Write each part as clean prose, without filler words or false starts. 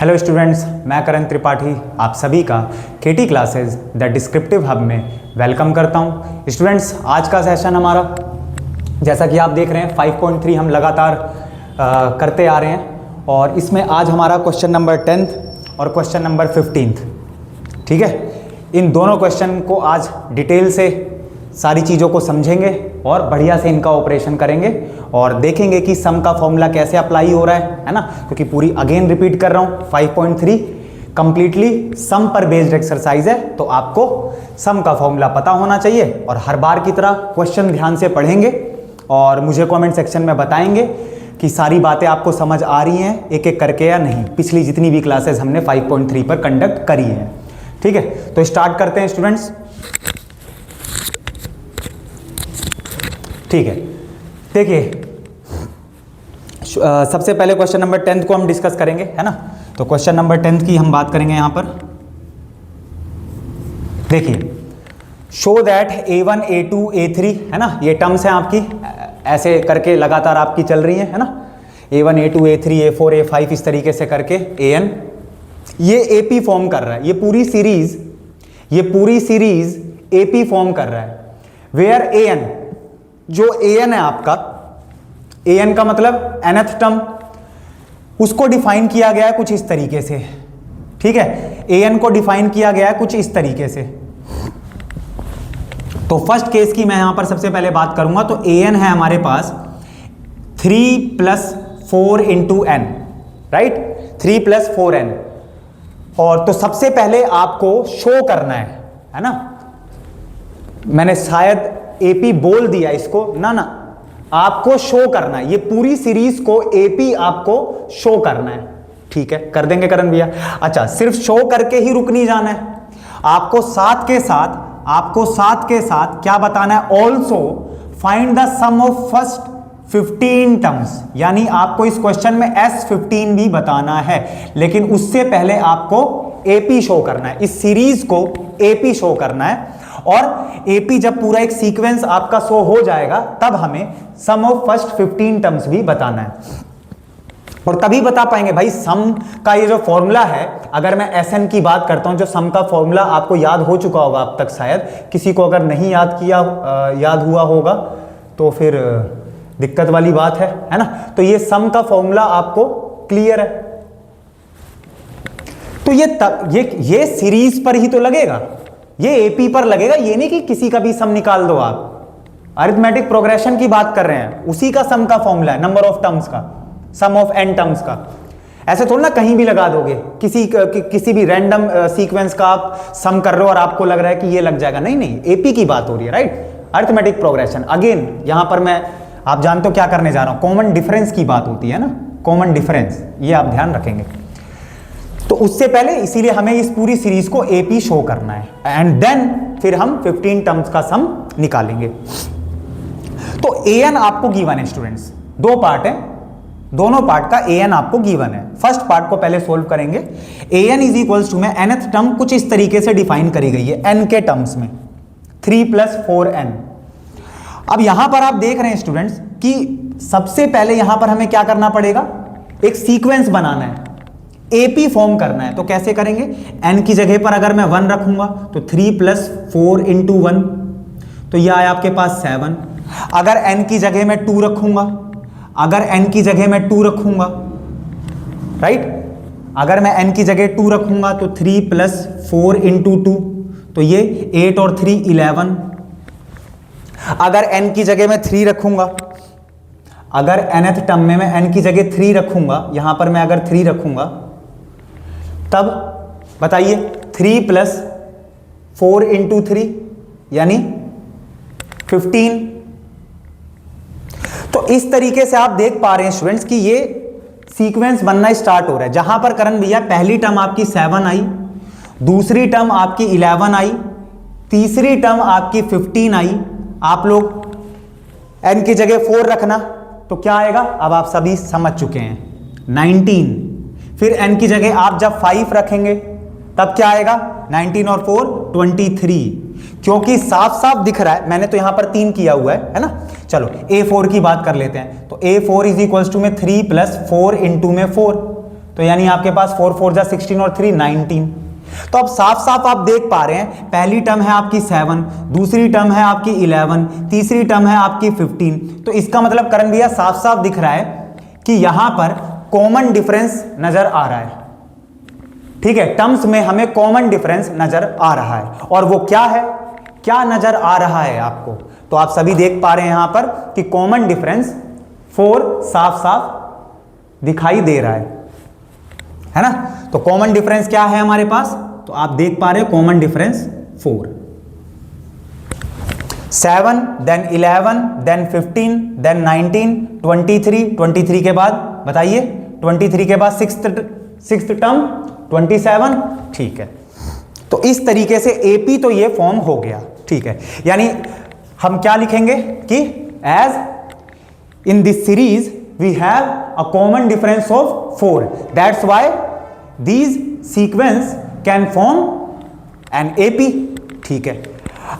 Hello students, मैं करण त्रिपाठी आप सभी का केटी क्लासेस द डिस्क्रिप्टिव हब में वेलकम करता हूं। स्टूडेंट्स, आज का सेशन हमारा जैसा कि आप देख रहे हैं 5.3 हम लगातार करते आ रहे हैं और इसमें आज हमारा क्वेश्चन नंबर 10th और क्वेश्चन नंबर 15th, ठीक है। इन दोनों क्वेश्चन को आज डिटेल से सारी चीज़ों को समझेंगे और बढ़िया से इनका ऑपरेशन करेंगे और देखेंगे कि सम का फॉर्मूला कैसे अप्लाई हो रहा है ना, क्योंकि पूरी अगेन रिपीट कर रहा हूँ 5.3 कंप्लीटली सम पर बेस्ड एक्सरसाइज है, तो आपको सम का फॉर्मूला पता होना चाहिए और हर बार की तरह क्वेश्चन ध्यान से पढ़ेंगे और मुझे कमेंट सेक्शन में बताएंगे कि सारी बातें आपको समझ आ रही हैं एक एक करके या नहीं। पिछली जितनी भी क्लासेस हमने 5.3 पर कंडक्ट करी है, ठीक है। तो स्टार्ट करते हैं स्टूडेंट्स, ठीक है। देखिए, सबसे पहले क्वेश्चन नंबर 10th को हम डिस्कस करेंगे, है ना। तो क्वेश्चन नंबर 10th की हम बात करेंगे यहां पर। देखिए, show that A1 A2 A3, है ना, ये टर्म्स हैं आपकी, ऐसे करके लगातार आपकी चल रही है ना। A1 A2 A3 A4 A5 इस तरीके से करके AN ये AP फॉर्म कर रहा है। ये पूरी सीरीज AP फॉर्म कर रहा है। वेयर AN, जो AN है आपका, AN का मतलब nth टर्म, उसको डिफाइन किया गया है कुछ इस तरीके से, ठीक है। AN को डिफाइन किया गया है कुछ इस तरीके से। तो फर्स्ट केस की मैं यहां पर सबसे पहले बात करूंगा। तो AN है हमारे पास 3 + 4 × n, राइट, 3 + 4n। और तो सबसे पहले आपको शो करना है ना। मैंने शायद AP बोल दिया इसको, ना, आपको शो करना है। ये पूरी सीरीज को AP आपको शो करना है, ठीक है। कर देंगे करण भैया। अच्छा, सिर्फ शो करके ही रुक नहीं जाना है, आपको साथ के साथ क्या बताना है, also find the sum of first 15 terms. यानी आपको इस क्वेश्चन में S15 भी बताना है, लेकिन उससे पहले आपको AP शो करना है, इस सीरीज को AP शो करना है। और AP जब पूरा एक सीक्वेंस आपका शो हो जाएगा तब हमें सम ऑफ फर्स्ट 15 टर्म्स भी बताना है और तभी बता पाएंगे भाई सम का ये जो फॉर्मूला है। अगर मैं SN की बात करता हूं, जो सम का फॉर्मूला आपको याद हो चुका होगा अब तक, शायद किसी को अगर नहीं याद हुआ होगा तो फिर दिक्कत वाली बात है ना। तो ये सम का फॉर्मूला आपको क्लियर है। तो ये सीरीज पर ही तो लगेगा, ये AP पर लगेगा। ये नहीं कि किसी का भी सम निकाल दो आप। अरिथमेटिक प्रोग्रेशन की बात कर रहे हैं, उसी का सम का फॉर्मूला है, नंबर ऑफ टर्म्स का, सम ऑफ n टर्म्स का। ऐसे थोड़ा ना कहीं भी लगा दोगे, किसी भी रैंडम सीक्वेंस का आप सम कर रहे हो और आपको लग रहा है कि ये लग जाएगा। नहीं, AP की बात हो रही है, राइट। Arithmetic progression. अगेन यहां पर मैं, आप जानते हो क्या करने जा रहा हूं, कॉमन डिफरेंस की बात होती है ना, कॉमन डिफरेंस, ये आप ध्यान रखेंगे। तो उससे पहले इसीलिए हमें इस पूरी सीरीज को AP शो करना है एंड देन फिर हम 15 टर्म्स का सम निकालेंगे। तो AN आपको गिवन है स्टूडेंट्स, दो पार्ट है, दोनों पार्ट का AN आपको गिवन है। फर्स्ट पार्ट को पहले सोल्व करेंगे। AN = में nth टर्म कुछ इस तरीके से डिफाइन करी गई है n के टर्म्स में, 3 + 4n। अब यहां पर आप देख रहे हैं स्टूडेंट्स कि सबसे पहले यहां पर हमें क्या करना पड़ेगा, एक सीक्वेंस बनाना है, AP फॉर्म करना है। तो कैसे करेंगे, n की जगह पर अगर मैं 1 रखूंगा तो 3 + 4 × 1, तो यह आया आपके पास 7। अगर n की जगह में 2 रखूंगा, राइट, अगर मैं n की जगह 2 रखूंगा तो 3 + 4 × 2, तो ये 8 और 3 11। अगर n की जगह में 3 रखूंगा, अगर nth टर्म में मैं n की जगह 3 रखूंगा, यहां पर मैं अगर 3 रखूंगा, तब बताइए 3 + 4 × 3 यानी 15। तो इस तरीके से आप देख पा रहे हैं स्टूडेंट्स कि ये सीक्वेंस बनना स्टार्ट हो रहा है। जहां पर करण भैया पहली टर्म आपकी 7 आई, दूसरी टर्म आपकी 11 आई, तीसरी टर्म आपकी 15 आई। आप लोग n की जगह 4 रखना तो क्या आएगा, अब आप सभी समझ चुके हैं, 19। फिर n की जगह आप जब 5 रखेंगे तब क्या आएगा, 19 और 4 23। क्योंकि साफ साफ दिख रहा है, मैंने तो यहां पर 3 किया हुआ है ना। चलो A4 की बात कर लेते हैं। तो A4 = में 3 + 4 × में 4, तो यानी आपके पास 4 4 जा 16 और 3 19। तो अब साफ साफ आप देख पा रहे हैं, पहली टर्म है आपकी 7, दूसरी टर्म है आपकी 11, तीसरी टर्म है आपकी 15। तो इसका मतलब करण भैया साफ साफ दिख रहा है कि यहां पर कॉमन डिफरेंस नजर आ रहा है। ठीक है, टर्म्स में हमें कॉमन डिफरेंस नजर आ रहा है, और वो क्या है, क्या नजर आ रहा है आपको? तो आप सभी देख पा रहे हैं यहां पर कि कॉमन डिफरेंस 4 साफ साफ दिखाई दे रहा है ना। तो कॉमन डिफरेंस क्या है हमारे पास? तो आप देख पा रहे हो common difference 4, 7 then 11 then 15 then 19 23 के बाद बताइए 23 के बाद सिक्स्थ टर्म 27। ठीक है, तो इस तरीके से एपी तो ये फॉर्म हो गया। ठीक है, यानी हम क्या लिखेंगे कि as in this series we have a common difference of 4, that's why these sequence can form an AP. ठीक है,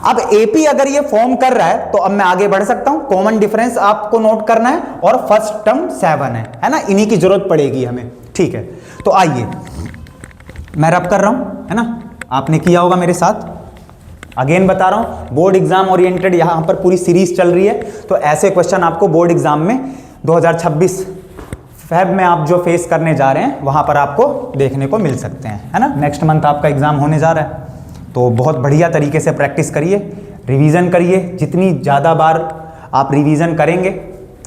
अब एपी अगर ये फॉर्म कर रहा है तो अब मैं आगे बढ़ सकता हूं। कॉमन डिफरेंस आपको नोट करना है और फर्स्ट टर्म 7 है ना, इन्हीं की जरूरत पड़ेगी हमें। ठीक है, तो आइए मैं रब कर रहा हूं, है ना, आपने किया होगा मेरे साथ। अगेन बता रहा हूं, बोर्ड एग्जाम ओरिएंटेड यहां पर पूरी सीरीज चल रही है, तो ऐसे क्वेश्चन आपको बोर्ड एग्जाम में 2026 फेब में आप जो फेस करने जा रहे हैं वहां पर आपको देखने को मिल सकते हैं, है ना। नेक्स्ट मंथ आपका एग्जाम होने जा रहा है, तो बहुत बढ़िया तरीके से प्रैक्टिस करिए, रिवीजन करिए। जितनी ज़्यादा बार आप रिवीजन करेंगे,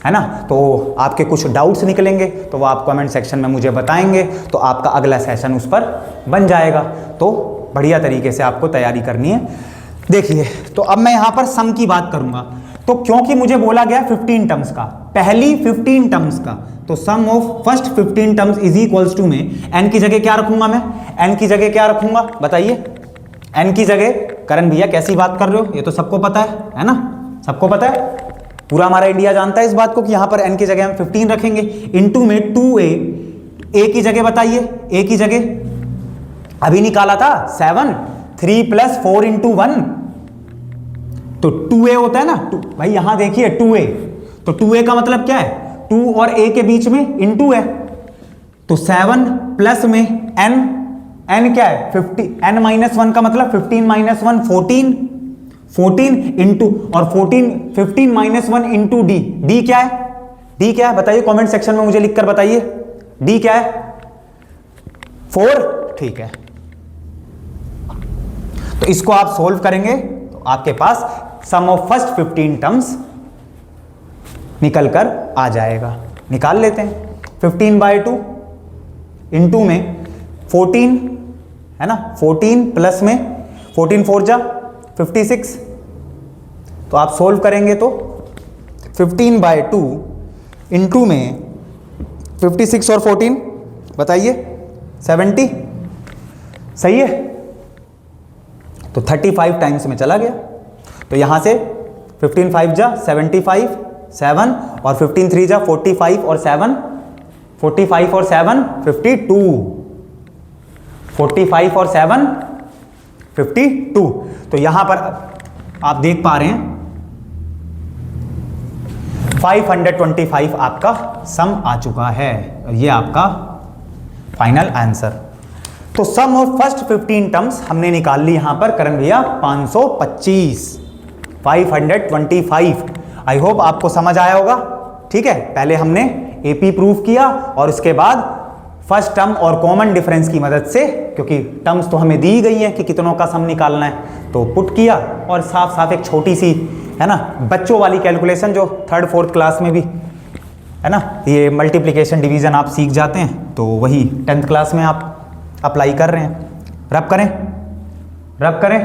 है ना, तो आपके कुछ डाउट्स निकलेंगे तो वो आप कमेंट सेक्शन में मुझे बताएंगे, तो आपका अगला सेशन उस पर बन जाएगा। तो बढ़िया तरीके से आपको तैयारी करनी है। देखिए, तो अब मैं यहाँ पर सम की बात करूँगा, तो क्योंकि मुझे बोला गया 15 टर्म्स का, पहली 15 टर्म्स का, तो sum of first 15 terms is equals to में एन की जगह क्या रखूंगा मैं? एन की जगह क्या रखूंगा बताइए? एन की जगह, करण भैया कैसी बात कर रहे हो, ये तो सबको पता है ना, सबको पता है, पूरा हमारा इंडिया जानता है इस बात को कि यहां पर एन की जगह हम 15 रखेंगे। इनटू में 2a, ए की जगह बताइए, ए की जगह अभी निकाला था 7, 3 + 4 × 1, तो 2a होता है ना, भाई यहां देखिए 2a, तो 2a का मतलब क्या है? 2 और a के बीच में इंटू है, तो 7 प्लस में n क्या है? 50, n-1 का मतलब 15 - 1 14 इंटू, और 15 - 1 इंटू डी। डी क्या है? डी क्या है बताइए, कमेंट सेक्शन में मुझे लिखकर बताइए, डी क्या है? 4। ठीक है, तो इसको आप सोल्व करेंगे तो आपके पास सम ऑफ फर्स्ट 15 टर्म्स निकल कर आ जाएगा। निकाल लेते हैं। 15/2 इंटू में 14, है ना, 14 प्लस में 14 4 जा 56, तो आप सोल्व करेंगे तो 15/2 इंटू में 56 और 14 बताइए 70, सही है, तो 35 टाइम्स में चला गया। तो यहां से 15 5 जा 75, 7 और 15 3 जा 45 और 7 45 और 7 52, 45 और 7 52। तो यहां पर आप देख पा रहे हैं 525 आपका सम आ चुका है, ये आपका फाइनल आंसर। तो सम ऑफ फर्स्ट 15 टर्म्स हमने निकाल ली यहां पर करण भैया 525, 525। आई होप आपको समझ आया होगा। ठीक है, पहले हमने एपी प्रूफ किया और उसके बाद फर्स्ट टर्म और कॉमन डिफरेंस की मदद से, क्योंकि टर्म्स तो हमें दी गई हैं कि कितनों का सम निकालना है, तो पुट किया और साफ साफ एक छोटी सी, है ना, बच्चों वाली कैलकुलेशन जो 3rd 4th क्लास में भी, है ना, ये मल्टीप्लिकेशन डिवीजन आप सीख जाते हैं, तो वही 10th क्लास में आप अप्लाई कर रहे हैं। रब करें, रब करें।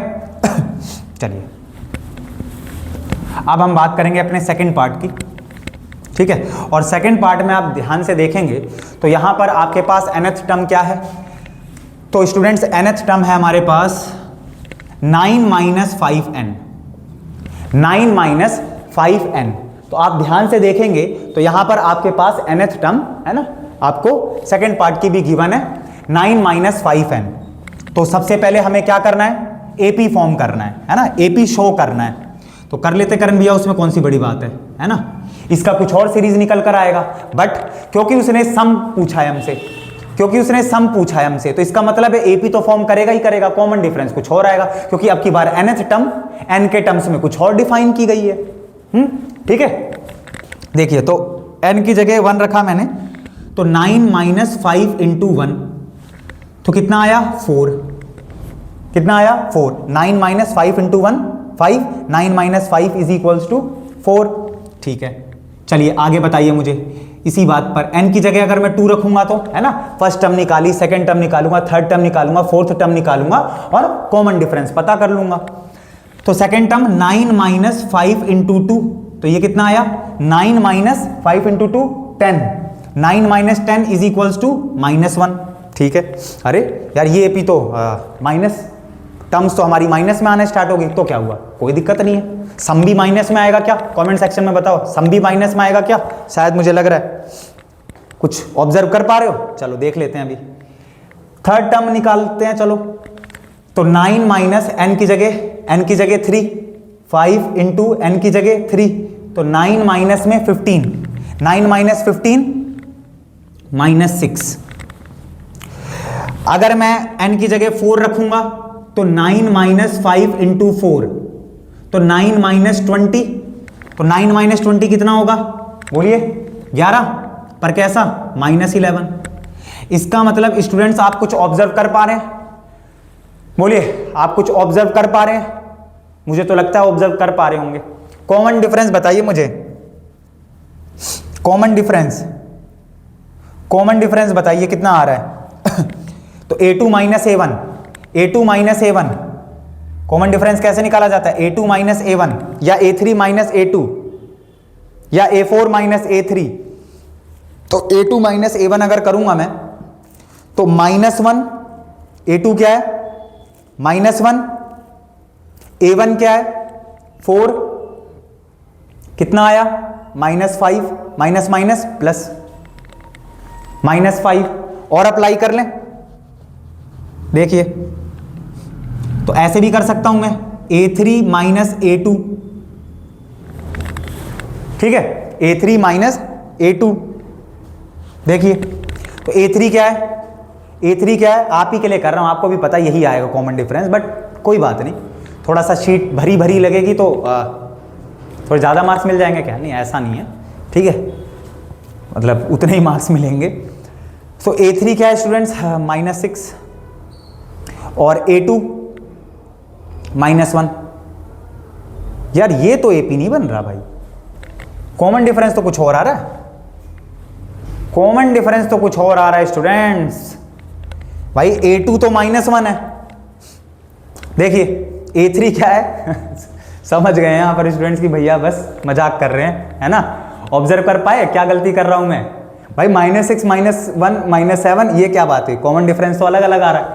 चलिए अब हम बात करेंगे अपने सेकंड पार्ट की। ठीक है, और सेकंड पार्ट में आप ध्यान से देखेंगे तो यहां पर आपके पास nth टर्म क्या है? तो स्टूडेंट्स nth टर्म है हमारे पास 9 - 5n, 9 - 5n। तो आप ध्यान से देखेंगे तो यहां पर आपके पास nth टर्म है ना, आपको सेकंड पार्ट की भी गिवन है 9 - 5n। तो सबसे पहले हमें क्या करना है? एपी फॉर्म करना है ना, एपी शो करना है। तो कर लेते करण भैया, उसमें कौन सी बड़ी बात है ना। इसका कुछ और सीरीज निकल कर आएगा, बट क्योंकि उसने सम पूछा है हमसे, क्योंकि उसने सम पूछा है हमसे, तो इसका मतलब है एपी तो फॉर्म करेगा ही करेगा, कॉमन डिफरेंस कुछ और आएगा, क्योंकि अब की बार nth टर्म n के टर्म्स में कुछ और डिफाइन की गई है। ठीक है, देखिए तो n की जगह 1 रखा मैंने, तो 9 माइनस 5 इंटू 1 तो कितना आया 4, कितना आया 4, 9 minus 5 into 1 5, 9 minus 5 is equals to 4। ठीक है, चलिए आगे बताइए मुझे इसी बात पर। n की जगह अगर मैं 2 रखूंगा तो, है ना, फर्स्ट टर्म निकाली, सेकंड टर्म निकालूंगा, थर्ड टर्म निकालूंगा, फोर्थ टर्म निकालूंगा और कॉमन डिफरेंस पता कर लूंगा। तो सेकंड टर्म 9 माइनस 5 इंटू 2 तो ये कितना आया 9 minus 5 into 2 10, 9 minus 10 is equals to -1। ठीक है, अरे यार ये एपी तो माइनस टर्म्स तो हमारी माइनस में आने स्टार्ट हो गई, तो क्या हुआ, कोई दिक्कत नहीं है। सम भी माइनस में आएगा क्या, कमेंट सेक्शन में बताओ, सम भी माइनस में आएगा क्या, शायद मुझे लग रहा है कुछ ऑब्जर्व कर पा रहे हो। चलो देख लेते हैं, अभी थर्ड टर्म निकालते हैं। चलो तो 9 माइनस n की जगह 3, 5 इंटू n की जगह 3, तो 9 माइनस में 15, 9 माइनस 15 -6। अगर मैं n की जगह 4 रखूंगा तो 9 माइनस 5 इंटू 4 तो 9 माइनस 20, तो 9 माइनस 20 कितना होगा बोलिए 11, पर कैसा -11। इसका मतलब स्टूडेंट्स आप कुछ ऑब्जर्व कर पा रहे हैं, बोलिए आप कुछ ऑब्जर्व कर पा रहे हैं, मुझे तो लगता है ऑब्जर्व कर पा रहे होंगे। कॉमन डिफरेंस बताइए मुझे, कॉमन डिफरेंस बताइए कितना आ रहा है तो a2 minus a1, a2 minus a1 common difference कैसे निकाला जाता है, a2 माइनस a1 या a3 माइनस a2 या a4 माइनस a3। तो a2 माइनस a1 अगर करूंगा मैं तो -1, a2 क्या है -1, a1 क्या है 4, कितना आया -5, माइनस माइनस प्लस -5 और अप्लाई कर लें। देखिए तो ऐसे भी कर सकता हूं मैं a3 माइनस a2, ठीक है, a3 माइनस a2। देखिए तो a3 क्या है, a3 क्या है, आप ही के लिए कर रहा हूं, आपको भी पता यही आएगा कॉमन डिफरेंस, बट कोई बात नहीं, थोड़ा सा शीट भरी भरी लगेगी तो थोड़े ज़्यादा मार्क्स मिल जाएंगे क्या, नहीं ऐसा नहीं है, ठीक है, मतलब उतने ही मार्क्स मिलेंगे। सो a3 क्या है स्टूडेंट्स -6 और a2 -1। यार ये तो AP नहीं बन रहा भाई, कॉमन डिफरेंस तो कुछ और आ रहा है, कॉमन डिफरेंस तो कुछ और आ रहा है स्टूडेंट्स। भाई a2 तो -1 है, देखिए a3 क्या है समझ गए यहाँ पर स्टूडेंट्स की भैया बस मजाक कर रहे हैं, है ना, ऑब्जर्व कर पाए क्या गलती कर रहा हूं मैं भाई। -6 -1 -7 ये क्या बात है, कॉमन डिफरेंस तो अलग अलग आ रहा है,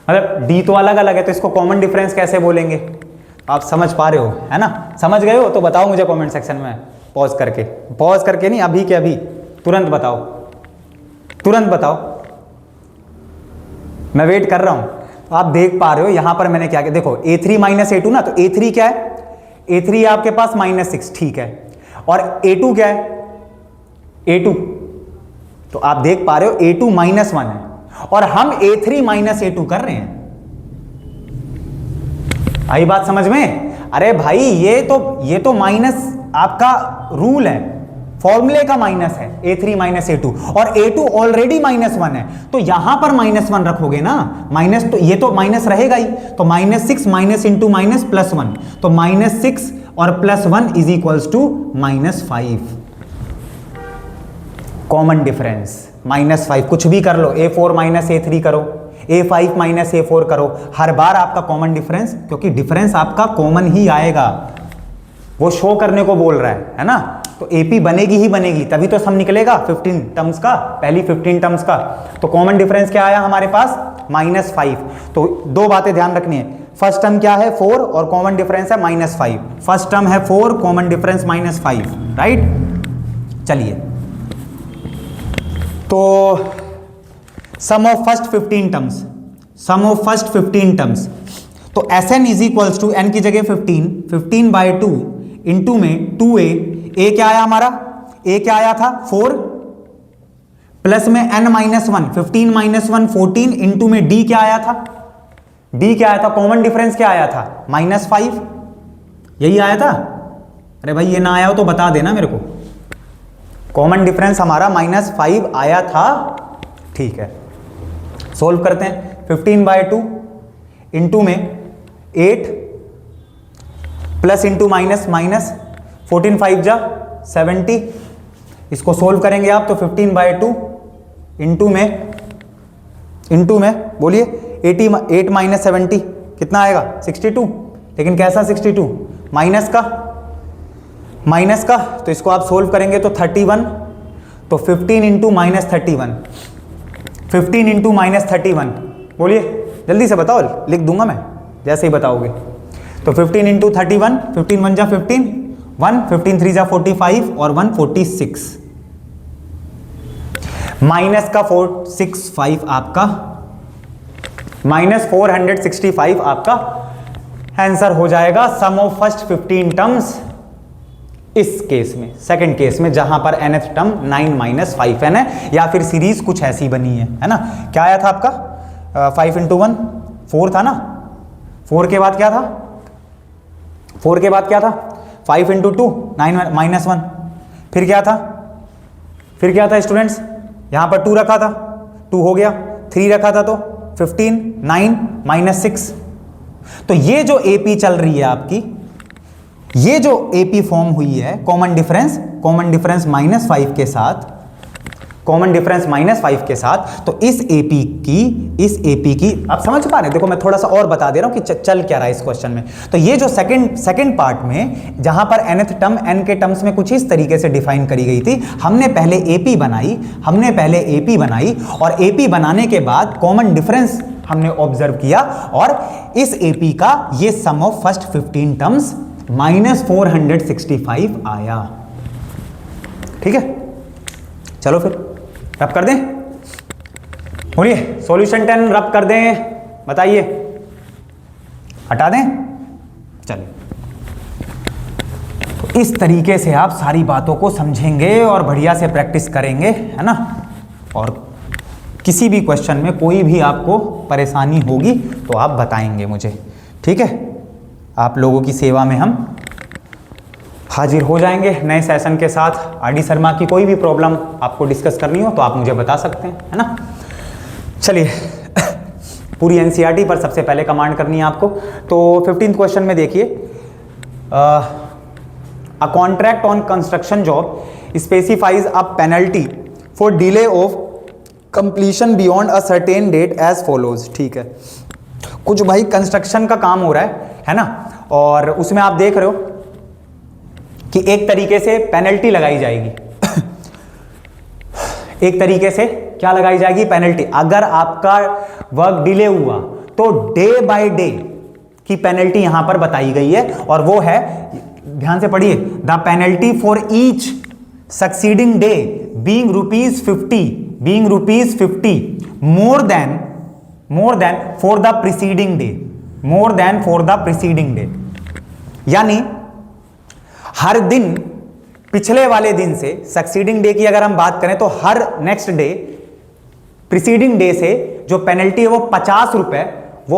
मतलब d तो अलग अलग है, तो इसको कॉमन डिफरेंस कैसे बोलेंगे, आप समझ पा रहे हो, है ना, समझ गए हो तो बताओ मुझे कमेंट सेक्शन में, पॉज करके नहीं, अभी के अभी तुरंत बताओ, तुरंत बताओ, मैं वेट कर रहा हूं। आप देख पा रहे हो यहां पर मैंने क्या किया, देखो a3 माइनस a2 ना, तो a3 क्या है, a3 है आपके पास -6, ठीक है, और a2 क्या है a2, तो आप देख पा रहे हो a2 -1 है और हम a3 माइनस a2 कर रहे हैं। आई बात समझ में, अरे भाई ये तो माइनस आपका रूल है, फॉर्मूले का माइनस है, a3 माइनस a2, और a2 ऑलरेडी -1 है, तो यहां पर -1 रखोगे ना, माइनस तो ये तो माइनस रहेगा ही, तो -6 माइनस इंटू माइनस +1, तो -6 और +1 is equals to -5। Common difference -5, कुछ भी कर लो, a4 माइनस a3 करो, a5 माइनस a4 करो, हर बार आपका कॉमन डिफरेंस, क्योंकि डिफरेंस आपका कॉमन ही आएगा, वो शो करने को बोल रहा है ना, तो AP बनेगी ही बनेगी, तभी तो सम निकलेगा 15 टर्म्स का, पहली 15 टर्म्स का। तो कॉमन डिफरेंस क्या आया हमारे पास -5। तो दो बातें ध्यान रखनी है, फर्स्ट टर्म क्या है 4 और कॉमन डिफरेंस है -5, फर्स्ट टर्म है 4, कॉमन डिफरेंस -5, राइट। चलिए तो sum of first 15 terms, sum of first 15 terms, तो Sn is equals to n की जगह 15/2 इंटू में 2a, a क्या आया हमारा, a क्या आया था 4, प्लस में n minus one, 15 minus one 14, into में d क्या आया था, d क्या आया था, कॉमन डिफरेंस क्या आया था, -5, यही आया था। अरे भाई ये ना आया हो तो बता देना मेरे को। कॉमन डिफरेंस हमारा -5 आया था, ठीक है। सोल्व करते हैं। 15/2 इंटू में 8 प्लस इंटू माइनस माइनस, 14 5 जा 70, इसको सोल्व करेंगे आप तो 15/2 इंटू में बोलिए 8 माइनस 70 कितना आएगा, 62। लेकिन कैसा 62, माइनस का, तो इसको आप सोल्व करेंगे तो 31, तो 15 इंटू माइनस 31, 15 इंटू माइनस 31, बोलिए जल्दी से बताओ, लिख दूंगा मैं जैसे ही बताओगे। तो 15 इंटू 31, 15 1 जा 15, 1 15 3 जा 45 और 1 46, माइनस का 465 आपका, -465 आपका आंसर हो जाएगा। सम ऑफ फर्स्ट 15 टर्म्स इस केस में, सेकंड केस में, जहां पर nth टर्म 9 - 5n है, या फिर सीरीज कुछ ऐसी बनी है ना। क्या आया था आपका, 5 इंटू 1 4 था ना, 4 के बाद क्या था, 4 के बाद क्या था, 5 इंटू 2 9 माइनस 1, फिर क्या था स्टूडेंट्स, यहां पर 2 रखा था, 2 हो गया, 3 रखा था तो 15, 9 माइनस 6। तो ये जो एपी चल रही है आपकी, ये जो एपी फॉर्म हुई है कॉमन डिफरेंस -5 के साथ, कॉमन डिफरेंस -5 के साथ, तो इस एपी की आप समझ पा रहे हैं। देखो मैं थोड़ा सा और बता दे रहा हूं कि चल क्या रहा है इस क्वेश्चन में। तो ये जो सेकंड पार्ट में, जहां पर nth टर्म n के टर्म्स में कुछ इस तरीके से डिफाइन करी गई थी, हमने पहले एपी बनाई और एपी बनाने के बाद कॉमन डिफरेंस हमने ऑब्जर्व किया, और इस एपी का ये सम ऑफ फर्स्ट 15 टर्म्स -465 आया। ठीक है, चलो फिर रब कर दें, बोलिए सॉल्यूशन 10 रब कर दें, बताइए, हटा दें, चलिए। तो इस तरीके से आप सारी बातों को समझेंगे और बढ़िया से प्रैक्टिस करेंगे, है ना। और किसी भी क्वेश्चन में कोई भी आपको परेशानी होगी तो आप बताएंगे मुझे, ठीक है। आप लोगों की सेवा में हम हाजिर हो जाएंगे नए सेशन के साथ। आरडी शर्मा की कोई भी प्रॉब्लम आपको डिस्कस करनी हो तो आप मुझे बता सकते हैं, है ना। चलिए पूरी एनसीईआरटी पर सबसे पहले कमांड करनी है आपको। तो 15th क्वेश्चन में देखिए, a contract on construction job specifies a penalty for delay of completion beyond a certain date as follows. ठीक है, कुछ भाई कंस्ट्रक्शन का काम हो रहा है ना, और उसमें आप देख रहे हो कि एक तरीके से पेनल्टी लगाई जाएगी एक तरीके से क्या लगाई जाएगी, पेनल्टी। अगर आपका वर्क डिले हुआ तो डे बाय डे की पेनल्टी यहां पर बताई गई है, और वो है, ध्यान से पढ़िए, the penalty for each succeeding day being ₹50 more than for the preceding day, यानी हर दिन पिछले वाले दिन से, सक्सीडिंग डे की अगर हम बात करें तो हर नेक्स्ट डे प्रीसीडिंग डे से जो पेनल्टी है वो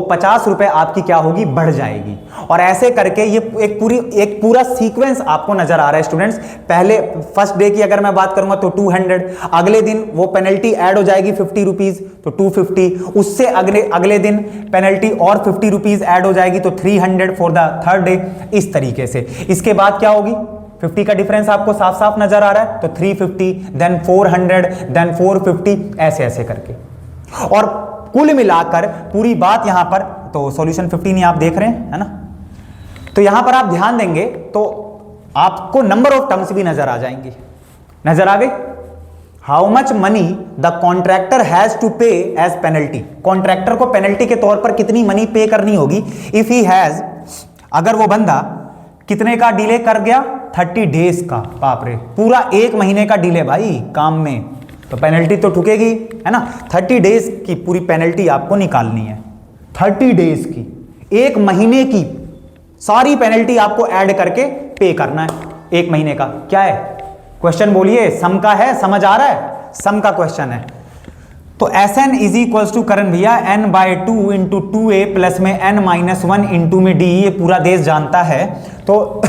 50 रुपए आपकी क्या होगी, बढ़ जाएगी। और ऐसे करके ये एक पूरा सीक्वेंस आपको नजर आ रहा है स्टूडेंट्स। पहले फर्स्ट डे की अगर मैं बात करूंगा तो 200, अगले दिन वो पेनल्टी ऐड हो जाएगी ₹50 तो 250, उससे अगले दिन पेनल्टी और ₹50 ऐड हो जाएगी तो 300 फॉर द थर्ड डे, इस तरीके से। इसके बाद क्या होगी, 50 का डिफरेंस आपको साफ साफ नजर आ रहा है, तो 350, देन 400, देन 450, ऐसे ऐसे करके। और कुल मिलाकर पूरी बात यहां पर, तो सॉल्यूशन 15 आप देख रहे हैं, है ना। तो यहां पर आप ध्यान देंगे तो आपको नंबर ऑफ टर्म्स भी नजर आ जाएंगे, नजर आ गए। How much money the contractor has to pay as penalty, contractor को पेनल्टी के तौर पर कितनी मनी पे करनी होगी इफ ही हैज, अगर वो बंदा कितने का डिले कर गया, 30 डेज का, बाप रे, पूरा 1 महीने का डिले भाई काम में, तो पेनल्टी तो ठुकेगी, है ना। 30 डेज की पूरी पेनल्टी आपको निकालनी है, 30 डेज की, 1 महीने की सारी पेनल्टी आपको ऐड करके पे करना है 1 महीने का। क्या है क्वेश्चन, बोलिए, सम का है, समझ आ रहा है, सम का क्वेश्चन है। तो Sn इज इक्वल्स टू करण भैया n/2 इंटू 2a प्लस में n-1 इंटू में d, ये पूरा देश जानता है। तो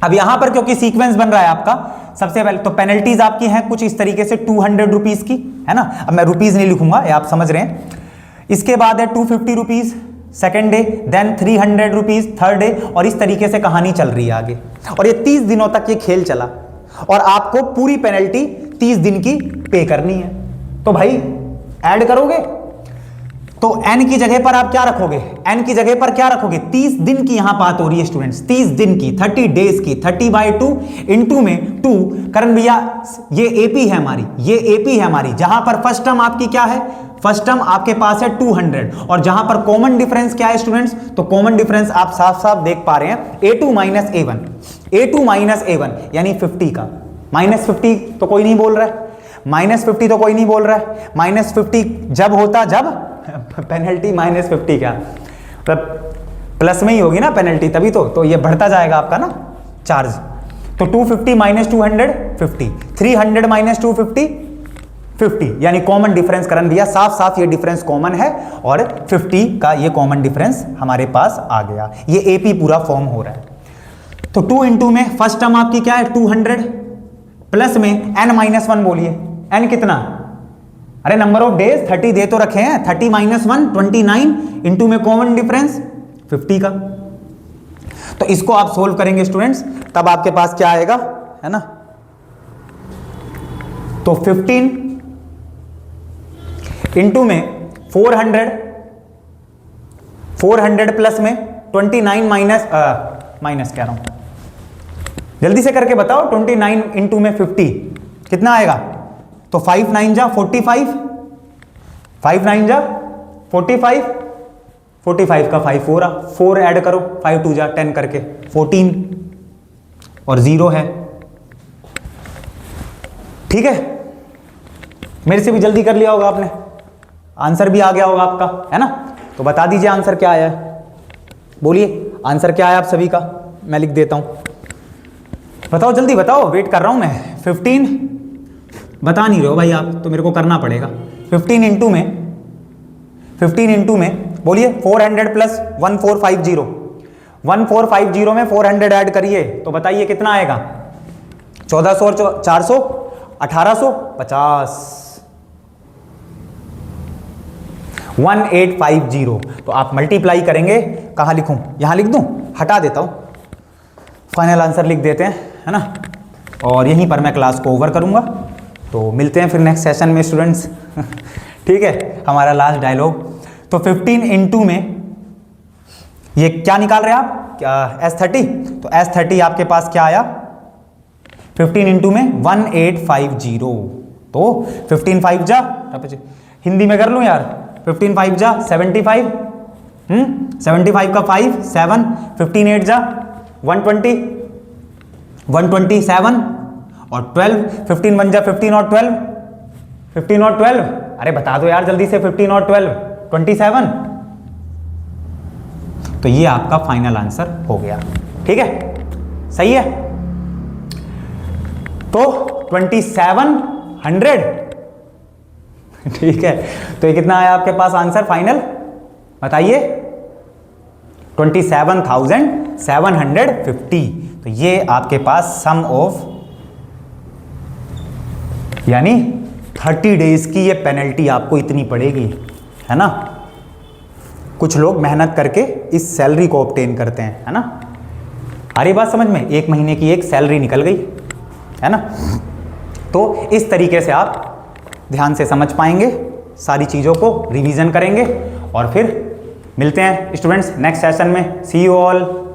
अब यहां पर क्योंकि सीक्वेंस बन रहा है आपका, सबसे पहले तो पेनल्टीज आपकी हैं कुछ इस तरीके से 200 रुपीज की, है ना। अब मैं रुपीज नहीं लिखूंगा, ये आप समझ रहे हैं। इसके बाद है 250 rupees second day, then 300 rupees third day, और इस तरीके से कहानी चल रही है आगे। और ये 30 दिनों तक ये खेल चला, और आपको पूरी पेनल्टी 30 दिन की पे करनी है। तो भाई ऐड करोगे तो n की जगह पर आप क्या रखोगे, n की जगह पर क्या रखोगे, 30 दिन की यहां बात हो रही है स्टूडेंट्स, 30 दिन की, 30 डेज की, 30/2 इंटू में 2। करण भैया ये एपी है हमारी, ये एपी है हमारी, जहां पर फर्स्ट टर्म आपकी क्या है, फर्स्ट टर्म आपके पास है 200, और जहां पर कॉमन डिफरेंस क्या है स्टूडेंट्स, तो कॉमन डिफरेंस आप साफ साफ देख पा रहे हैं, a2 माइनस a1 यानी 50 का। -50 तो कोई नहीं बोल रहा है, -50 तो कोई नहीं बोल रहा है। -50 जब होता जब पेनल्टी -50 क्या, मतलब प्लस में ही होगी ना पेनल्टी, तभी तो ये बढ़ता जाएगा आपका ना चार्ज। तो 250 माइनस 200 50, 300 माइनस 250 50, यानी कॉमन डिफरेंस करण भैया साफ साफ ये डिफरेंस कॉमन है, और 50 का ये कॉमन डिफरेंस हमारे पास आ गया। ये एपी पूरा फॉर्म हो रहा है। तो 2 इंटू में फर्स्ट टर्म आपकी क्या है 200, प्लस में n-1 बोलिए, n कितना, अरे नंबर ऑफ डेज 30 दे तो रखे हैं, 30 माइनस 1 29 इंटू में कॉमन डिफरेंस 50 का। तो इसको आप सोल्व करेंगे स्टूडेंट्स, तब आपके पास क्या आएगा, है ना। तो 15 इंटू में 400 प्लस में 29 माइनस कह रहा हूं, जल्दी से करके बताओ, 29 इंटू में 50 कितना आएगा, तो 5 9 जा 45, 5 9 जा 45, 45 का 5 4 4 ऐड करो, 5 2 जा 10 करके 14, और 0 है। ठीक है, मेरे से भी जल्दी कर लिया होगा आपने, आंसर भी आ गया होगा आपका, है ना। तो बता दीजिए आंसर क्या आया है, बोलिए आंसर क्या आया आप सभी का, मैं लिख देता हूं, बताओ जल्दी बताओ, वेट कर रहा हूं मैं। 15 बता नहीं रहे हो भाई आप, तो मेरे को करना पड़ेगा। 15 इंटू में बोलिए 400 प्लस 1450, 1450 में 400 ऐड करिए, तो बताइए कितना आएगा, 1400 और 400 1850, 1850। तो आप मल्टीप्लाई करेंगे, कहां लिखूं, यहां लिख दूं, हटा देता हूं, फाइनल आंसर लिख देते हैं, है ना। और यहीं पर मैं क्लास को ओवर करूंगा। तो मिलते हैं फिर नेक्स्ट सेशन में स्टूडेंट्स। ठीक है, हमारा लास्ट डायलॉग। तो 15 इंटू में ये क्या निकाल रहे हैं आप, क्या S30, तो S30 आपके पास क्या आया, 15 इंटू में 1850, तो 15 5 जा, हिंदी में कर लूं यार, 15 5 जा 75, 75 का 5 7, 15 8 जा 120, 127 और 12, 15 1 जा 15 और 12, 15 और 12, अरे बता दो यार जल्दी से, 15 और 12 27। तो ये आपका फाइनल आंसर हो गया। ठीक है, सही है। तो 2700, ठीक है। तो ये कितना आया आपके पास आंसर फाइनल, बताइए, 27,750। तो ये आपके पास सम ऑफ, यानी 30 डेज की ये पेनल्टी आपको इतनी पड़ेगी, है ना। कुछ लोग मेहनत करके इस सैलरी को ऑब्टेन करते हैं, है ना। आ रही बात समझ में, 1 महीने की एक सैलरी निकल गई, है ना। तो इस तरीके से आप ध्यान से समझ पाएंगे, सारी चीज़ों को रिवीजन करेंगे, और फिर मिलते हैं स्टूडेंट्स नेक्स्ट सेशन में। सी यू ऑल।